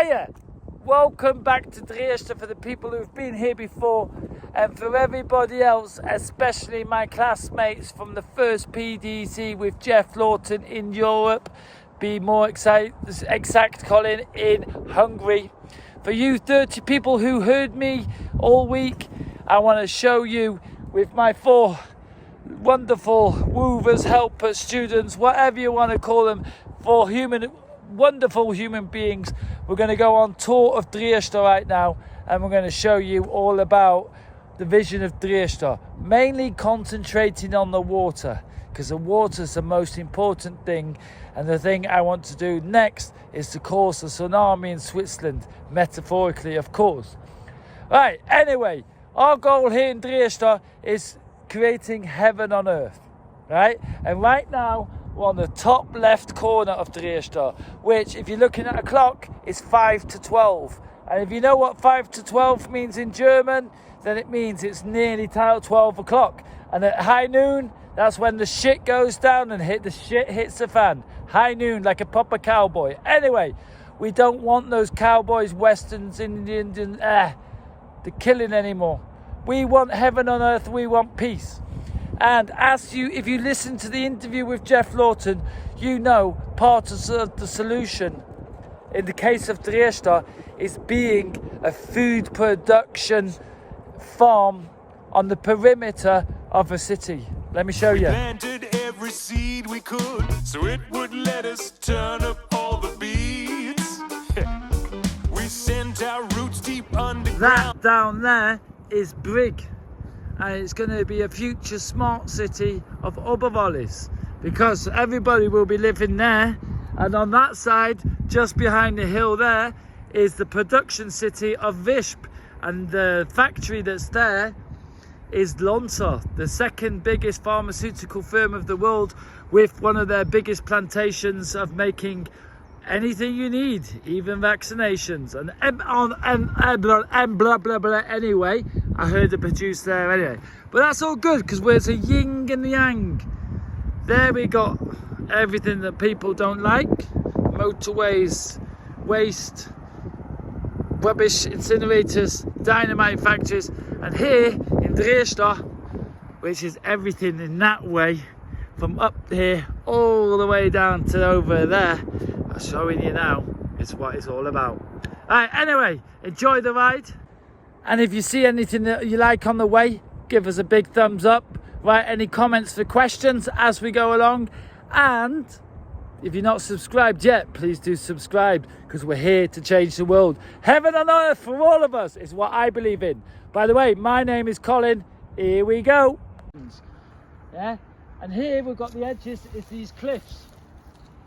Hiya! Welcome back to Drieschta for the people who've been here before, and for everybody else, especially my classmates from the first PDC with Goeff Lawton in Europe. Be more exact, Colin, in Hungary. For you 30 people who heard me all week, I want to show you with my 4 wonderful movers, helpers, students, whatever you want to call them, 4 wonderful human beings. We're going to go on tour of Drieschta right now, and we're going to show you all about the vision of Drieschta, mainly concentrating on the water, because the water is the most important thing. And the thing I want to do next is to cause a tsunami in Switzerland, metaphorically, of course. Right, anyway, our goal here in Drieschta is creating heaven on earth, right? And right now, we're on the top left corner of Drieschta, which, if you're looking at a clock, is 5 to 12. And if you know what 5 to 12 means in German, then it means it's nearly 12 o'clock. And at high noon, that's when the shit goes down and the shit hits the fan. High noon, like a proper cowboy. Anyway, we don't want those cowboys, westerns, Indians, they're killing anymore. We want heaven on earth, we want peace. And if you listen to the interview with Goeff Lawton, you know part of the solution in the case of Drieschta is being a food production farm on the perimeter of a city. Let me show you. We planted every seed we could, so it would let us turn up all the beads. We sent our roots deep underground. That down there is Brig, and it's going to be a future smart city of Oberwallis, because everybody will be living there. And on that side, just behind the hill there, is the production city of Visp, and the factory that's there is Lonza, the second biggest pharmaceutical firm of the world, with one of their biggest plantations of making anything you need, even vaccinations. And blah blah blah. Anyway, I heard the produce there anyway. But that's all good, because there's a yin and yang. There we got everything that people don't like: motorways, waste, rubbish incinerators, dynamite factories. And here in Drieschta, which is everything in that way, from up here all the way down to over there, I'm showing you now, it's what it's all about. Alright, anyway, enjoy the ride. And if you see anything that you like on the way, give us a big thumbs up. Write any comments for questions as we go along. And if you're not subscribed yet, please do subscribe, because we're here to change the world. Heaven on earth for all of us is what I believe in. By the way, my name is Colin. Here we go. Yeah, and here we've got the edges is these cliffs,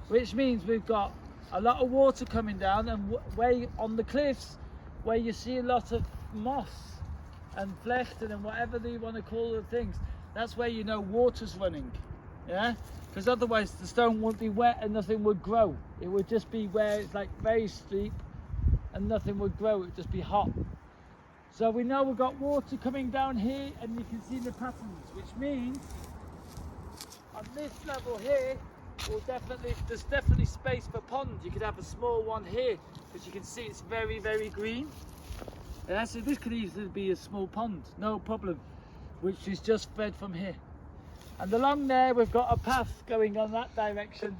which means we've got a lot of water coming down, and way on the cliffs where you see a lot of moss and flechten and whatever you want to call the things, that's where you know water's running. Yeah, because otherwise the stone wouldn't be wet and nothing would grow. It would just be where it's like very steep and nothing would grow. It would just be hot. So we know we've got water coming down here, and you can see the patterns, which means on this level here, there's definitely space for ponds. You could have a small one here, because you can see it's very, very green. Yeah, so this could easily be a small pond, no problem, which is just fed from here. And along there, we've got a path going on that direction,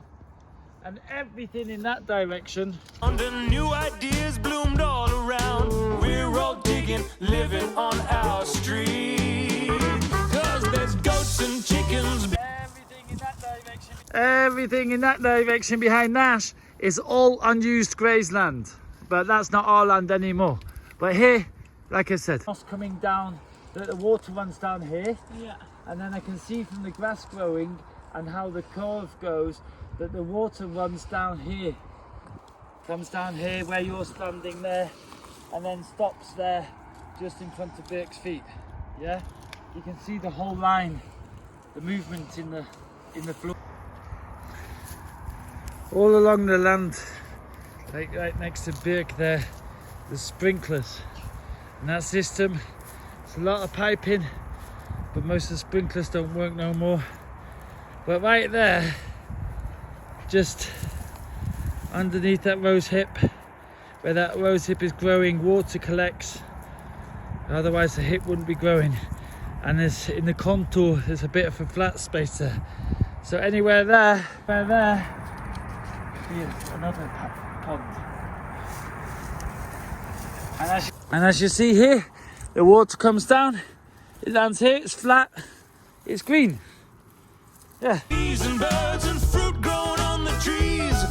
and everything in that direction. Under new ideas bloomed all around. We're all digging, living on our street. 'Cause there's goats and chickens. Everything in that direction behind Nash is all unused grazeland, but that's not our land anymore. But here, like I said, it's coming down, the water runs down here. Yeah. And then I can see from the grass growing and how the curve goes that the water runs down here. Comes down here where you're standing there, and then stops there just in front of Birk's feet. Yeah? You can see the whole line, the movement in the floor. All along the land, like right next to Birk there, there's sprinklers. And that system, it's a lot of piping, but most of the sprinklers don't work no more. But right there, just underneath that rose hip, where that rose hip is growing, water collects, otherwise the hip wouldn't be growing. And there's, in the contour, there's a bit of a flat space there. So anywhere there, here's another pond. And as you see here, the water comes down, it lands here, it's flat, it's green. Yeah. Bees and birds and fruit growing on the trees.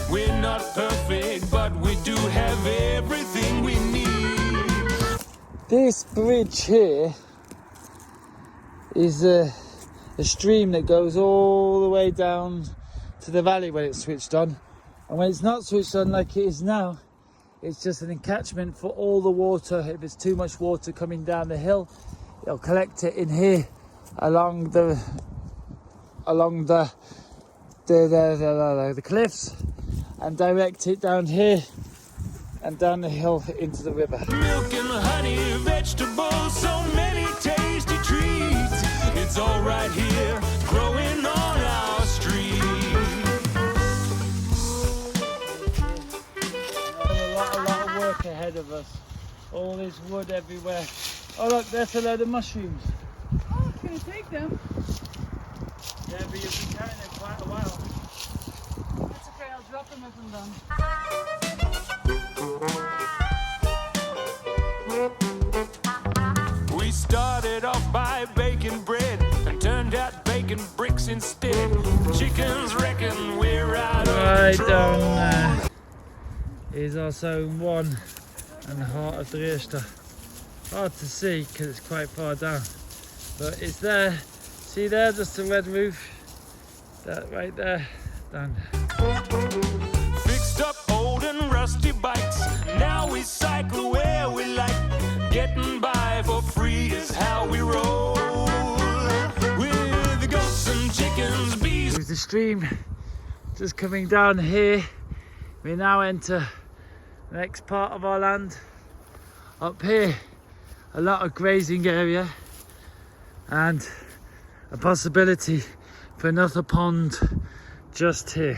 We're not perfect, but we do have everything we need. This bridge here is a stream that goes all the way down to the valley when it's switched on. And when it's not switched on like it is now, it's just an encatchment for all the water. If there's too much water coming down the hill, it'll collect it in here along the cliffs and direct it down here and down the hill into the river. Milk and honey, vegetables, so many tasty treats. It's all right here, growing on our street. A lot of work ahead of us. All this wood everywhere. Oh look, there's a load of mushrooms. Oh, it's going to take them. Yeah, but you've been carrying them quite a while. That's okay, I'll drop them as I'm done. We started off by baking bread and turned out baking bricks instead. Chickens reckon we're out Right of down control. there is our zone 1 and the heart of Drieschta. Hard to see because it's quite far down, but it's there. See there, just the red roof, that right there, down there. Fixed up old and rusty bikes. Now we cycle where we like. Getting by for free is how we roll. With the goats and chickens, bees. There's the stream just coming down here. We now enter the next part of our land. Up here, a lot of grazing area and a possibility for another pond just here.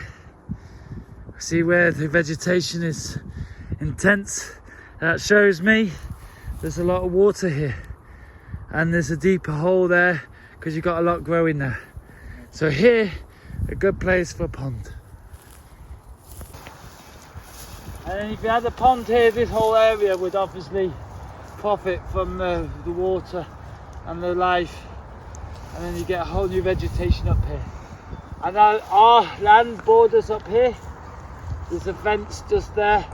See where the vegetation is intense? That shows me there's a lot of water here, and there's a deeper hole there because you've got a lot growing there. So here, a good place for a pond. And then if you had a pond here, this whole area would obviously profit from the water and the life, and then you get a whole new vegetation up here. And our land borders up here. There's a fence just there.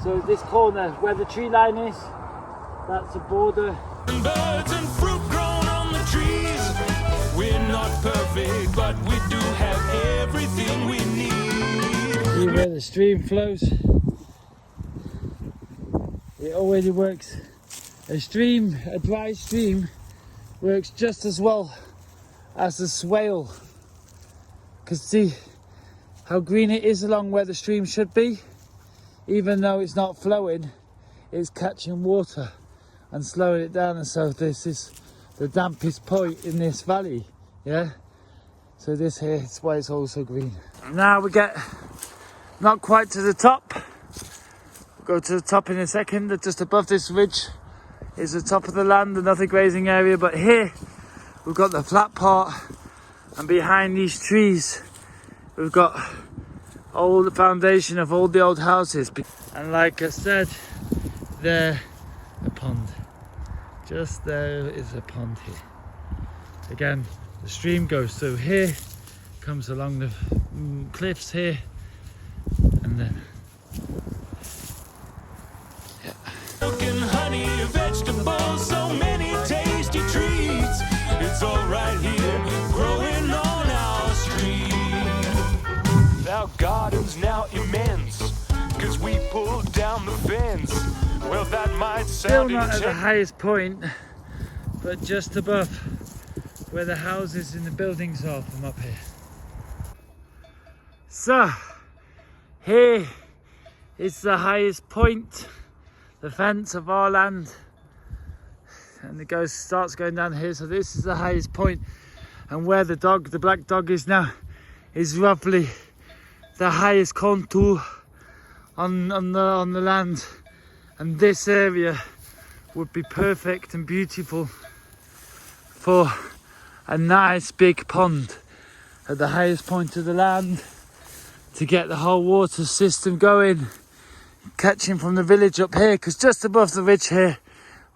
So this corner where the tree line is, that's the border. And birds and fruit grown on the trees. We're not perfect, but we do have everything we need. See where the stream flows? It already works. A dry stream, works just as well as a swale. Because see how green it is along where the stream should be? Even though it's not flowing, it's catching water and slowing it down, and so this is the dampest point in this valley, yeah? So this here is why it's also green. Now we get not quite to the top. We'll go to the top in a second. Just above this ridge is the top of the land, another grazing area, but here we've got the flat part, and behind these trees we've got all the foundation of all the old houses. And like I said, there a pond. Just there is a pond here. Again, the stream goes through here, comes along the cliffs here, and then Milk and honey, vegetables, so many tasty treats. It's all right here, growing on our street. Our garden's now immense, 'cause we pulled down the fence. Well, that might still sound not at the intense. highest point, but just above where the houses and the buildings are from up here. So here is the highest point, the fence of our land, and it starts going down here. So this is the highest point, and where the black dog is now, is roughly the highest contour on the land, and this area would be perfect and beautiful for a nice big pond at the highest point of the land to get the whole water system going, catching from the village up here, because just above the ridge here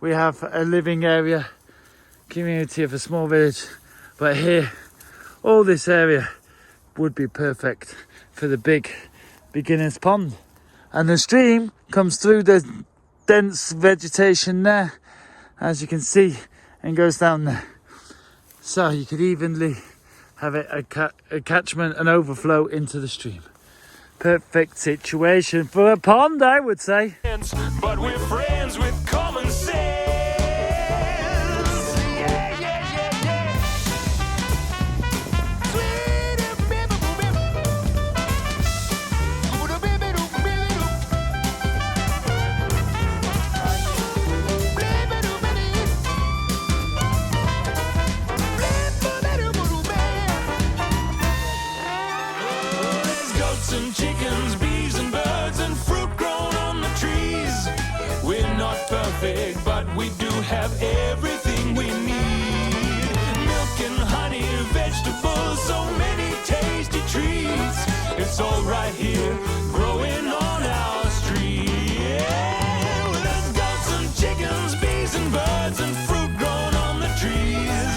we have a living area community of a small village, but here all this area would be perfect for the big beginner's pond. And the stream comes through the dense vegetation there, as you can see, and goes down there. So you could evenly have a catchment and overflow into the stream. Perfect situation for a pond, I would say. But we're friends with common sense. Yeah, yeah, yeah, yeah. There's goats and chickens, bees and birds, and fruit grown on the trees. We're not perfect, but we do have everything we need. Milk and honey, vegetables, so many tasty treats. It's all right here, growing on our street. Yeah, well, there's goats and chickens, bees and birds, and fruit grown on the trees.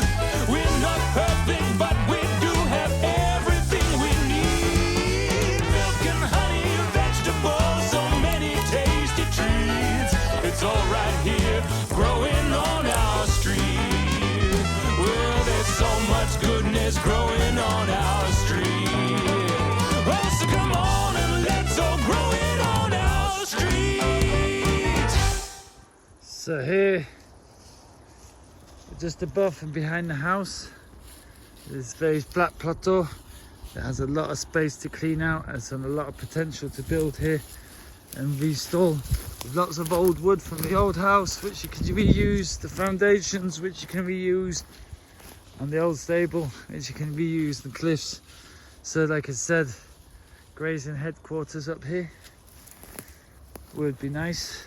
We're not perfect, but we do have everything we need. Milk and honey, vegetables, so many tasty treats. It's all right here, growing on our street. Well, there's so much goodness growing on our street. Oh, so come on and let's all grow it on our street. So here, just above and behind the house, this very flat plateau that has a lot of space to clean out. There's a lot of potential to build here and restore. There's lots of old wood from the old house which you can reuse, the foundations which you can reuse, and the old stable which you can reuse, the cliffs. So like I said, grazing headquarters up here would be nice.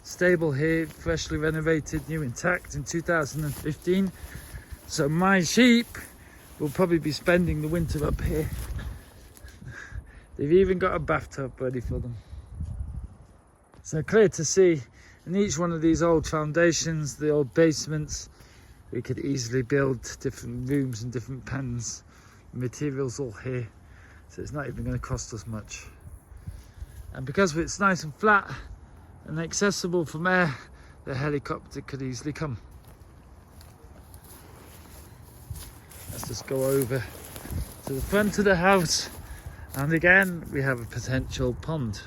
Stable here, freshly renovated, new intact in 2015. So my sheep will probably be spending the winter up here. They've even got a bathtub ready for them. So clear to see, in each one of these old foundations, the old basements, we could easily build different rooms and different pens. Materials all here, so it's not even going to cost us much. And because it's nice and flat and accessible from air, the helicopter could easily come. Let's just go over to the front of the house, and again we have a potential pond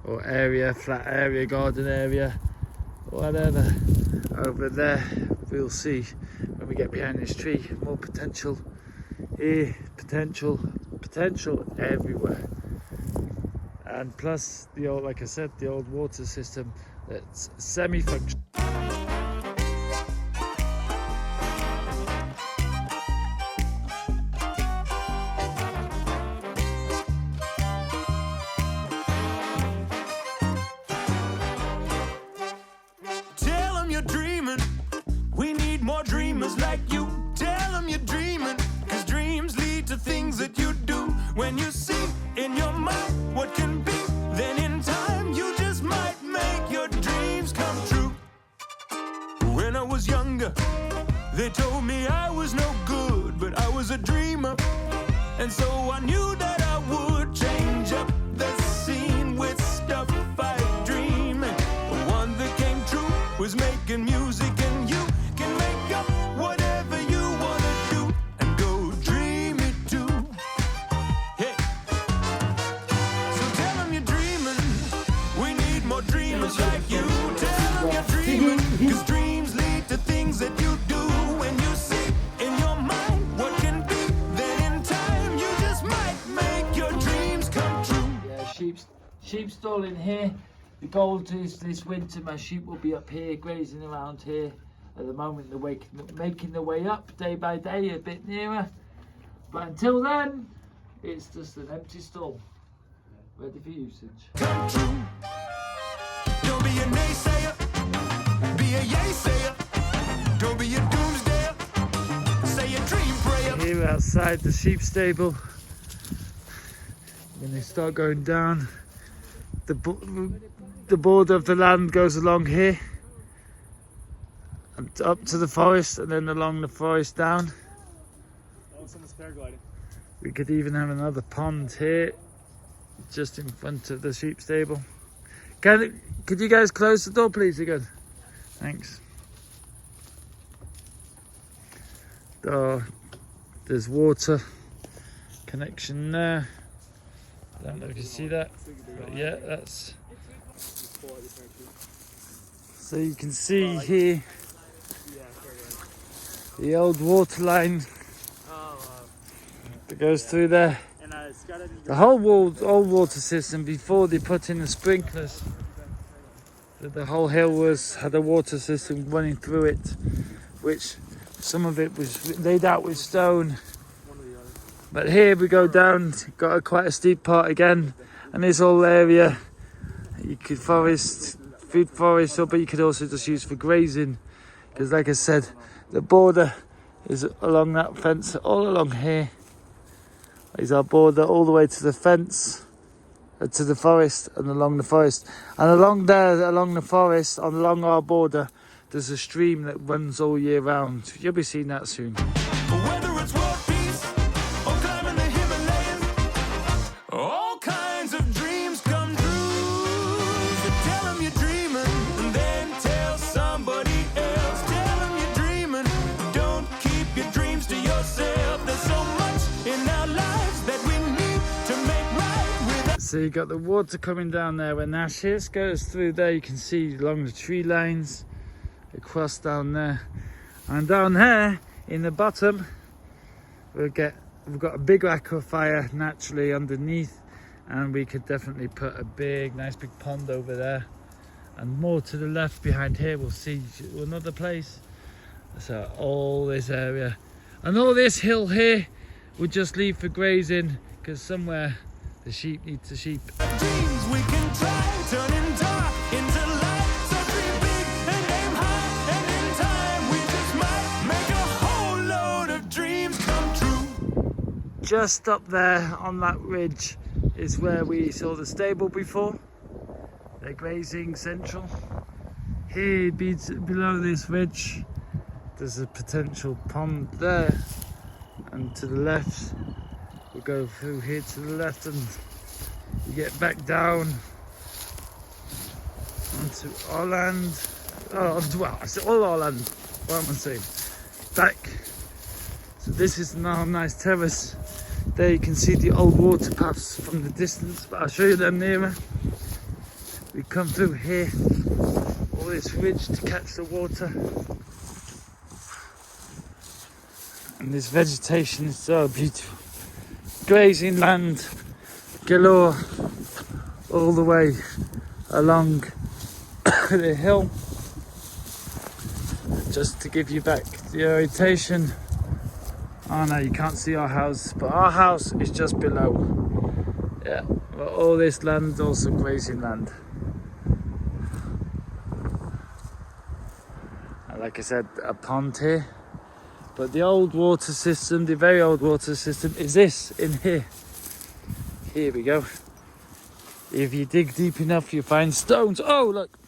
or area, flat area, garden area, whatever. Over there we'll see when we get behind this tree, more potential here, potential everywhere. And plus the old, like I said, the old water system that's semi-functional. Tell 'em you're dreaming. We need more dreamers like you. Tell 'em you're dreaming. 'Cause dreams lead to things that you do. When you see in your mind what can be, then in time you just might make your dreams come true. When I was younger, they told me I was no good, but I was a dreamer. And so I knew that I would change up the scene with stuff I dream. And one that came true was making music, and you can make up whatever you wanna do and go dream it too. Hey, so tell 'em you're dreaming. We need more dreamers like you. Tell 'em you're dreaming, 'cause dreams lead to things that you do. When you see in your mind what can be, then in time you just might make your dreams come true. Yeah, sheep stall in here. The goal is this winter my sheep will be up here grazing around here. At the moment they're making their way up day by day, a bit nearer. But until then, it's just an empty stall. ready for usage. Come true. Don't be a naysayer, be a yay-sayer. Don't be a doomsdayer, say a dream prayer. Here outside the sheep stable, when they start going down, the border of the land goes along here and up to the forest, and then along the forest down. Oh, someone's paragliding. We could even have another pond here, just in front of the sheep stable. Could you guys close the door, please, again? Thanks. There's water connection there. I don't know if you see that, but yeah, that's. So you can see here the old water line that goes through there. The whole old water system, before they put in the sprinklers, the whole hill had a water system running through it, which some of it was laid out with stone. But here we go down, got quite a steep part again, and this whole area you could food forest, but you could also just use for grazing, because like I said, the border is along that fence, all along here is our border, all the way to the fence, to the forest, and along the forest, and along there, along the forest, along our border, there's a stream that runs all year round. You'll be seeing that soon. Whether it's world peace or climbing the Himalayas, all kinds of dreams come true. So tell them you're dreaming, and then tell somebody else. Tell them you're dreaming, don't keep your dreams to yourself. There's so much in our lives that we need to make right with. So you got the water coming down there where Nash is, goes through there, you can see along the tree lines, across down there, and down here in the bottom we've got a big aquifer naturally underneath, and we could definitely put a nice big pond over there, and more to the left behind here we'll see another place. So all this area and all this hill here would just leave for grazing, because somewhere the sheep need to sheep. Dreams we can try, turning dark into light. So dream big and aim high, and in time we just might make a whole load of dreams come true. Just up there on that ridge is where we saw the stable before, the grazing central. Here below this ridge there's a potential pond there, and to the left we'll go through here to the left, and you get back down onto our land. I said all our land, what am I saying? Back. So this is now a nice terrace. There you can see the old water paths from the distance, but I'll show you them nearer. We come through here, all this ridge to catch the water. And this vegetation is so beautiful. Grazing land galore all the way along the hill. Just to give you back the orientation. Oh no, you can't see our house, but our house is just below. Yeah, but all this land is also grazing land. And like I said, a pond here. But the old water system, the very old water system, is this in here. Here we go. If you dig deep enough, you find stones. Oh, look.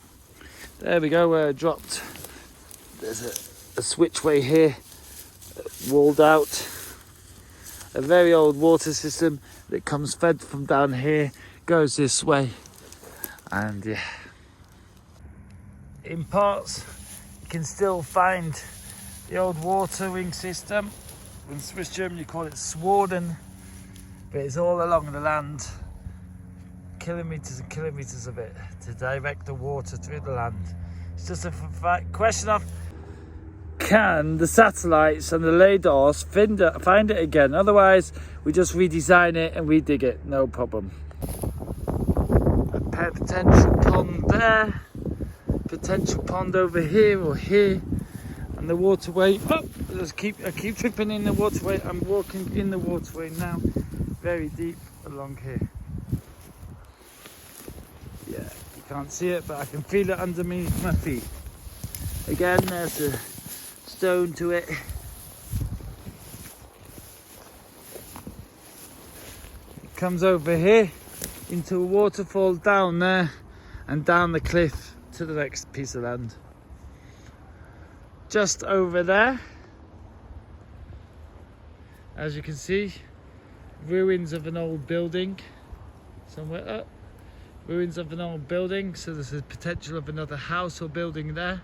There we go, where it dropped. There's a switchway here, walled out. A very old water system that comes fed from down here, goes this way. And yeah. In parts, you can still find the old watering system. In Swiss German you call it Swarden, but it's all along the land, kilometres and kilometres of it, to direct the water through the land. It's just a question of, can the satellites and the radars find it again? Otherwise we just redesign it and redig it, no problem. A potential pond there, potential pond over here or here. And the waterway, I keep tripping in the waterway. I'm walking in the waterway now, very deep along here. can't see it, but I can feel it under me, my feet. Again, there's a stone to it. It comes over here into a waterfall down there and down the cliff to the next piece of land. Just over there, as you can see, ruins of an old building somewhere up. Ruins of an old building, so there's a potential of another house or building there.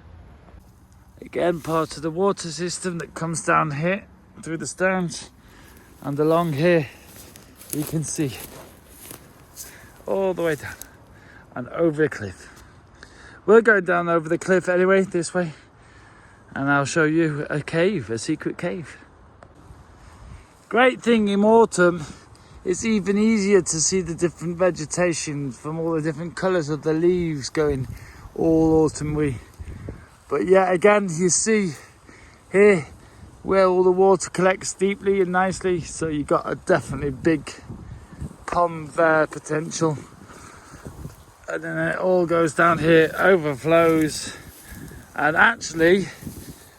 Again, part of the water system that comes down here through the stones, and along here you can see all the way down and over a cliff. We're going down over the cliff anyway, this way, and I'll show you a cave, a secret cave. Great thing in autumn, it's even easier to see the different vegetation from all the different colours of the leaves going all autumny. But yeah, again, you see here where all the water collects deeply and nicely, so you got a definitely big pond there potential. And then it all goes down here, overflows, and actually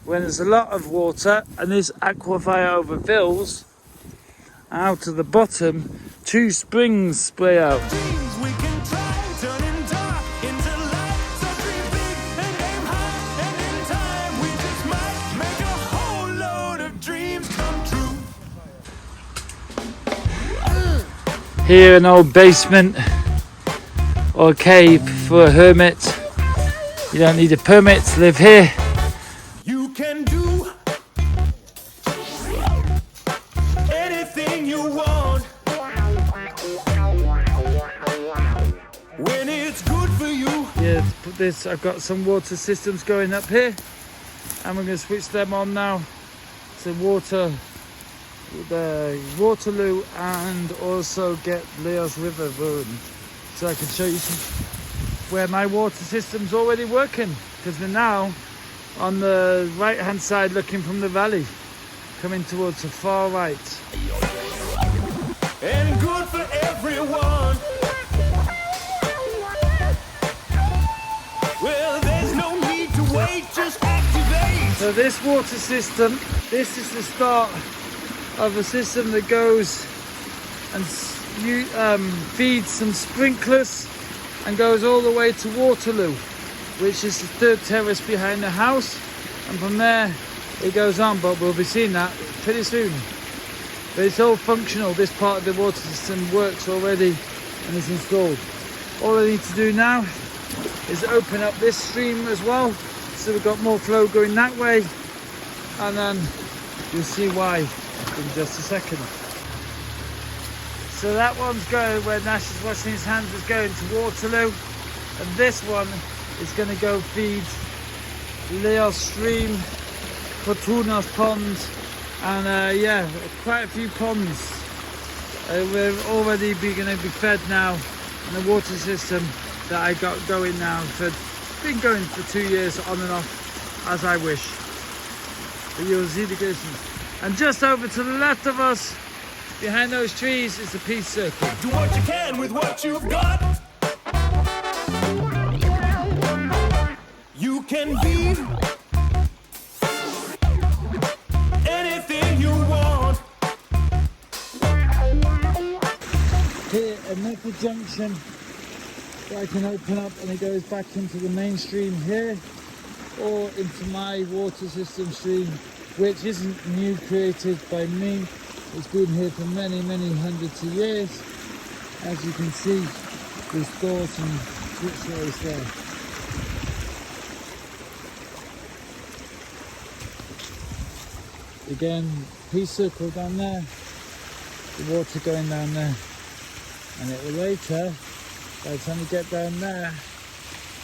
when there's a lot of water and this aquifer overfills, out of the bottom 2 springs spray out. Dreams we can try, turning dark into light. So dream big and aim high, and in time we just might make a whole load of dreams come true. Here an old basement or cave for a hermit. You don't need a permit to live here. You can do anything you want when it's good for you. Yeah, to put this, I've got some water systems going up here, and we're going to switch them on now to the Waterloo, and also get Leo's River ruined, so I can show you where my water system's already working, because they're now on the right hand side looking from the valley, coming towards the far right. And good for everyone. Well, there's no need to wait, just activate. So this water system, this is the start of a system that goes and feeds some sprinklers and goes all the way to Waterloo, which is the 3rd terrace behind the house, and from there it goes on, but we'll be seeing that pretty soon. But it's all functional. This part of the water system works already and is installed. All I need to do now is open up this stream as well, so we've got more flow going that way, and then you'll see why in just a second. So that one's going where Nash is washing his hands, is going to Waterloo, and this one is going to go feed Leo's stream, Fortuna's pond, and yeah, quite a few ponds. We're already going to be fed now, and the water system that I got going now, so it's been going for 2 years on and off as I wish. But you'll see the distance. And just over to the left of us, behind those trees, is the peace circle. Do what you can with what you've got. You can be anything you want. Here, another junction that I can open up, and it goes back into the main stream here, or into my water system stream, which isn't new, created by me. It's been here for many, many hundreds of years. As you can see, there's doors and switchways there. Again, peace circle down there, the water going down there, and it will later, by the time we get down there,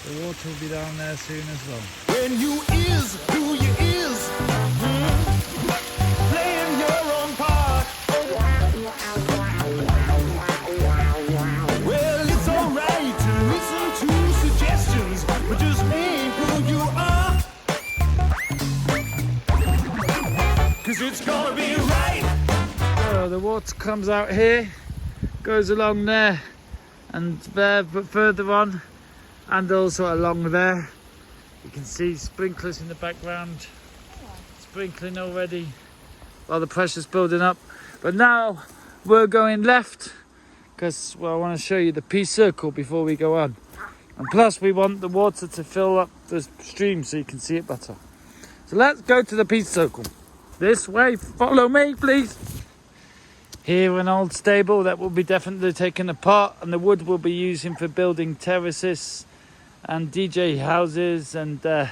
the water will be down there soon as well. When you is who you is, playing your own part. Well, it's alright to listen to suggestions, but just be who you are. 'Cause it's gonna be right. So the water comes out here, goes along there and there, but further on And also along there, you can see sprinklers in the background. Sprinkling already while the pressure's building up. But now we're going left because, well, I want to show you the peace circle before we go on. And plus we want the water to fill up the stream so you can see it better. So let's go to the peace circle. This way, follow me please. Here an old stable that will be definitely taken apart, and the wood we'll be using for building terraces and DJ houses, and the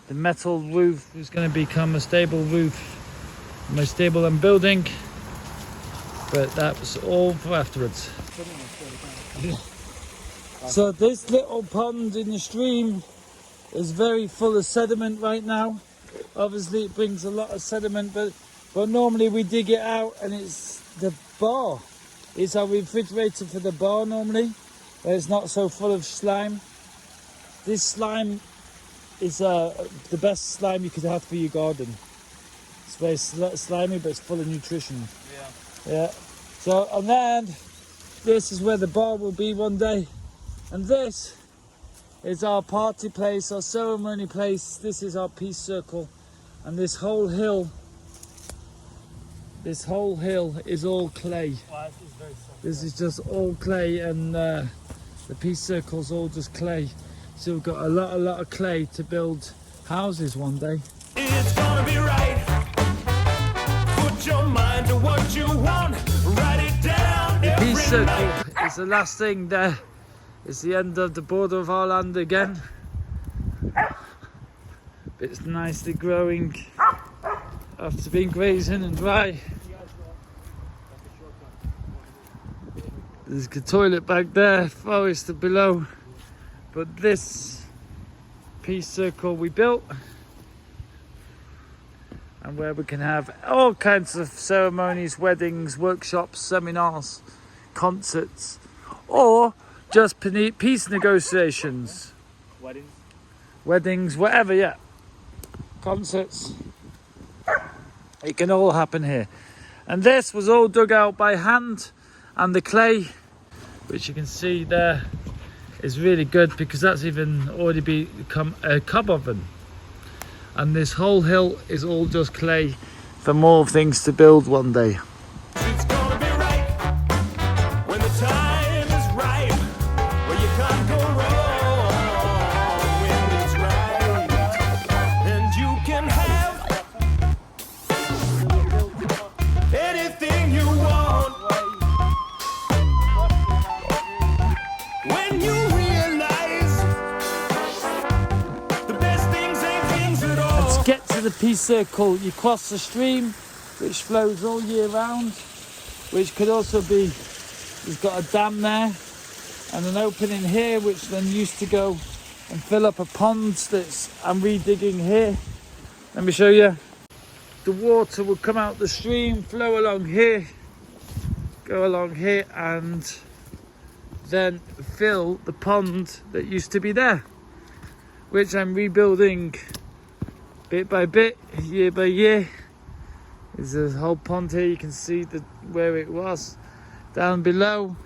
metal roof is going to become a stable roof. My stable I'm building, but that was all for afterwards. So this little pond in the stream is very full of sediment right now. Obviously it brings a lot of sediment, but normally we dig it out, and it's the bar. It's our refrigerator for the bar normally, where it's not so full of slime. This slime is the best slime you could have for your garden. It's very slimy, but it's full of nutrition. Yeah. So, and then this is where the bar will be one day. And this is our party place, our ceremony place. This is our peace circle. And this whole hill is all clay. This is just all clay, and the peace circle's all just clay. So we've got a lot of clay to build houses one day. It's gonna be right. Put your mind to what you want. Write it down. The peace circle is the last thing there. It's the end of the border of our land again. It's nicely growing after being grazing and dry. There's a toilet back there, forest below. But this peace circle we built, and where we can have all kinds of ceremonies, weddings, workshops, seminars, concerts, or just peace negotiations. Weddings, whatever, yeah. Concerts. It can all happen here. And this was all dug out by hand, and the clay, which you can see there, is really good because that's even already become a cob oven. And this whole hill is all just clay for more things to build one day. It's gonna be right when the time is right, where you can't go wrong when it's right, and you can have anything you want when you realize the best things ain't things at all. To get to the peace circle, you cross the stream, which flows all year round, which could also be, there's got a dam there and an opening here, which then used to go and fill up a pond that's I'm redigging here. Let me show you. The water will come out the stream, flow along here, go along here, and then fill the pond that used to be there, which I'm rebuilding bit by bit, year by year. There's a whole pond here, you can see where it was. Down below,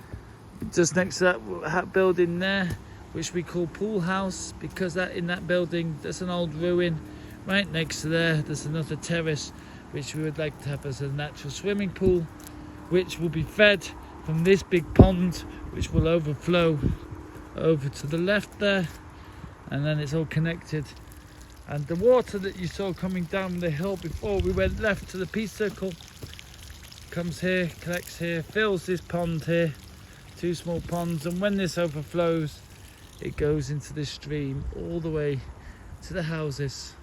just next to that building there, which we call pool house, because that in that building, there's an old ruin. Right next to there's another terrace, which we would like to have as a natural swimming pool, which will be fed from this big pond, which will overflow over to the left there, and then it's all connected. And the water that you saw coming down the hill before we went left to the peace circle comes here, collects here, fills this pond here, two small ponds, and when this overflows it goes into the stream all the way to the houses,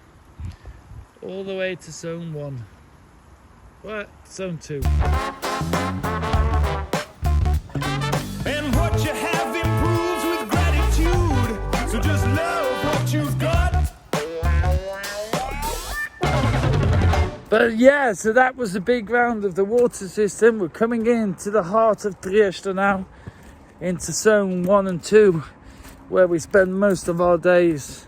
all the way to zone 1. What? Zone 2. And what you have improves with gratitude. So just love what you've got. But yeah, so that was the big round of the water system. We're coming into the heart of Drieschta now, into zone 1 and 2, where we spend most of our days.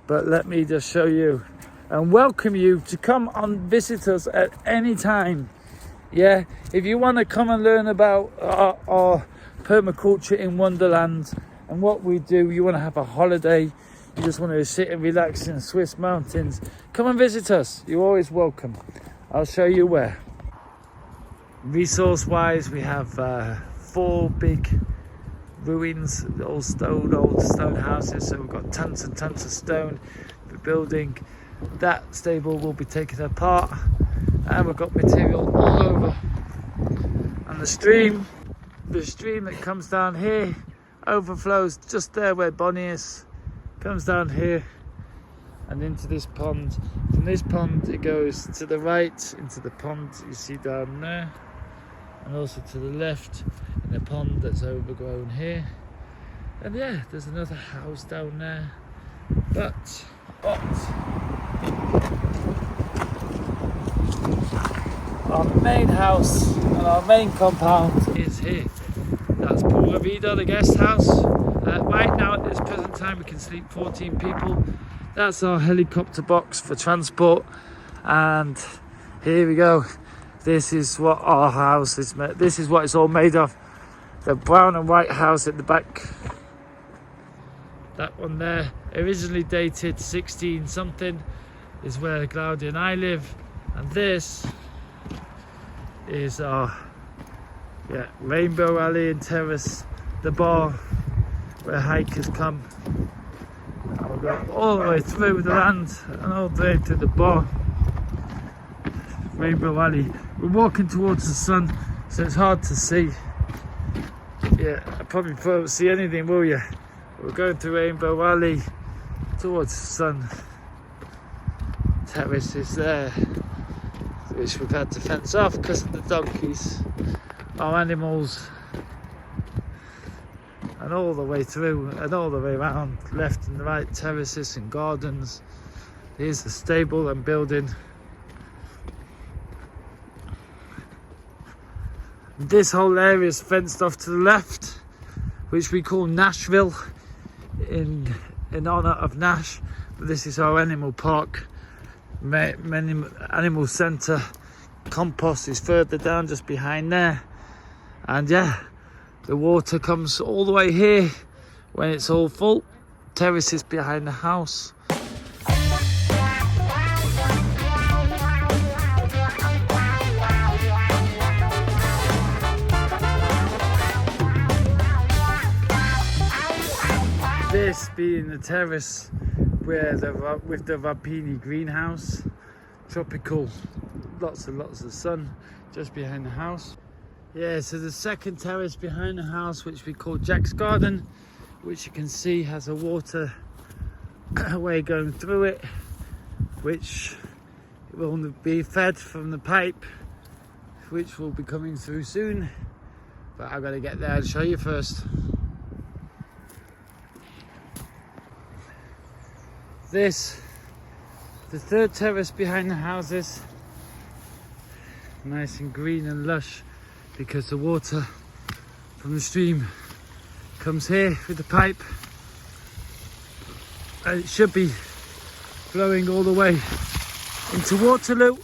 But let me just show you and welcome you to come and visit us at any time. Yeah, if you want to come and learn about our permaculture in Wonderland, And what we do, you want to have a holiday, you just want to sit and relax in the Swiss mountains, come and visit us. You're always welcome. I'll show you where. Resource wise, we have 4 big ruins, old stone houses. So we've got tons and tons of stone for building. That stable will be taken apart, and we've got material all over. And the stream that comes down here overflows just there where Bonnie is, comes down here and into this pond. From this pond it goes to the right into the pond you see down there, and also to the left in the pond that's overgrown here. And yeah, there's another house down there, but our main house and our main compound is here. That's Pura Vida, the guest house. Right now at this present time we can sleep 14 people. That's our helicopter box for transport, and here we go. This is what our house is made. This is what it's all made of. The brown and white house at the back. That one there, originally dated 16 something, is where Claudia and I live. And this is our Rainbow Alley and Terrace, the bar where hikers come. And we'll go all the way through the land and all the way to the bar. Rainbow Alley. We're walking towards the sun, so it's hard to see. Yeah, I probably won't see anything, will you? We're going through Rainbow Alley towards the sun. Terrace is there, which we've had to fence off because of the donkeys, our animals, and all the way through and all the way around, left and right terraces and gardens. Here's the stable and building. This whole area is fenced off to the left, which we call Nashville in honour of Nash. But this is our animal park, animal centre. Compost is further down just behind there. And yeah, the water comes all the way here when it's all full. Terraces behind the house. This being the terrace where with the Rapini greenhouse, tropical, lots and lots of sun just behind the house. Yeah, so the second terrace behind the house, which we call Jack's Garden, which you can see has a water way going through it, which will be fed from the pipe, which will be coming through soon. But I've got to get there and show you first. This, the third terrace behind the houses, nice and green and lush because the water from the stream comes here with the pipe, and it should be flowing all the way into Waterloo,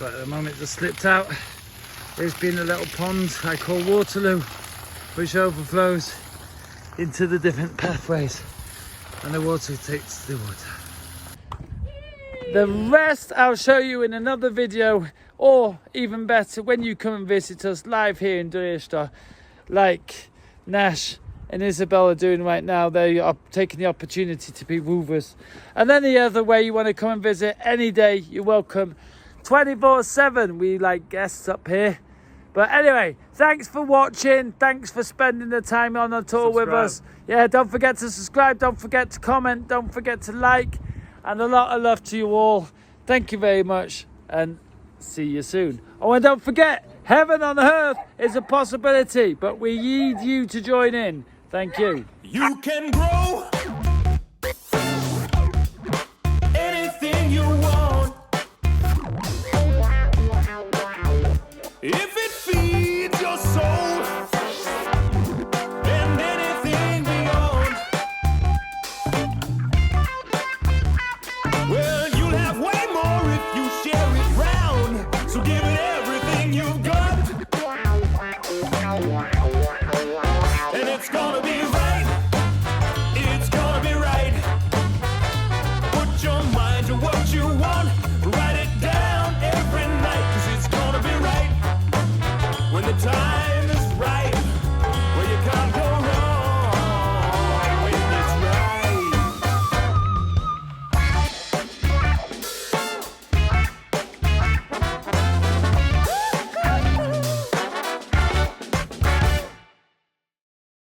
but at the moment it just slipped out. There's been a little pond I call Waterloo, which overflows into the different pathways, and the water takes the water. The rest I'll show you in another video, or even better when you come and visit us live here in Drieschta, like Nash and Isabel are doing right now. They are taking the opportunity to be movers. And any other way you want to come and visit any day, you're welcome. 24/7 we like guests up here. But anyway, thanks for watching. Thanks for spending the time on the tour with us. Yeah, don't forget to subscribe. Don't forget to comment. Don't forget to like. And a lot of love to you all. Thank you very much. And see you soon. Oh, and don't forget, heaven on earth is a possibility. But we need you to join in. Thank you. You can grow anything you want if it feeds your soul, and anything beyond. Well, you'll have way more if you share it round, so give it everything you've got. And it's gonna be right